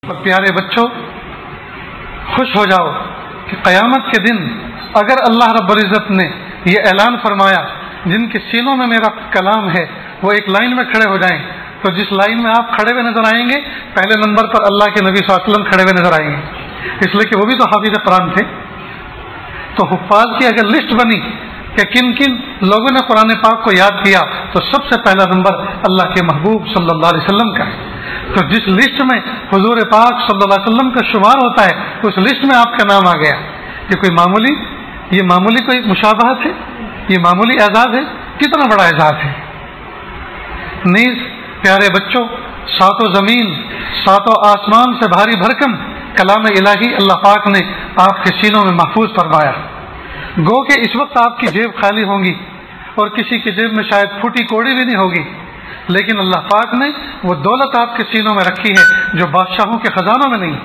اور پیارے بچوں، خوش ہو جاؤ کہ قیامت کے دن اگر اللہ رب العزت نے یہ اعلان فرمایا جن کے سینوں میں میرا کلام ہے وہ ایک لائن میں کھڑے ہو جائیں، تو جس لائن میں آپ کھڑے ہوئے نظر آئیں گے پہلے نمبر پر اللہ کے نبی صلی اللہ علیہ وسلم کھڑے ہوئے نظر آئیں گے، اس لیے کہ وہ بھی تو حافظ قرآن تھے۔ تو حفاظ کی اگر لسٹ بنی کہ کن کن لوگوں نے قرآن پاک کو یاد کیا تو سب سے پہلا نمبر اللہ کے محبوب صلی اللہ علیہ وسلم کا ہے۔ تو جس لسٹ میں حضور پاک صلی اللہ علیہ وسلم کا شمار ہوتا ہے اس لسٹ میں آپ کا نام آ گیا، یہ معمولی کوئی مشابہت ہے، یہ معمولی اعزاز ہے، کتنا بڑا اعزاز ہے۔ نیز پیارے بچوں، ساتوں زمین ساتوں آسمان سے بھاری بھرکم کلام الہی اللہ پاک نے آپ کے سینوں میں محفوظ فرمایا۔ گو کہ اس وقت آپ کی جیب خالی ہوں گی اور کسی کی جیب میں شاید پھوٹی کوڑی بھی نہیں ہوگی، لیکن اللہ پاک نے وہ دولت آپ کے سینوں میں رکھی ہے جو بادشاہوں کے خزانوں میں نہیں۔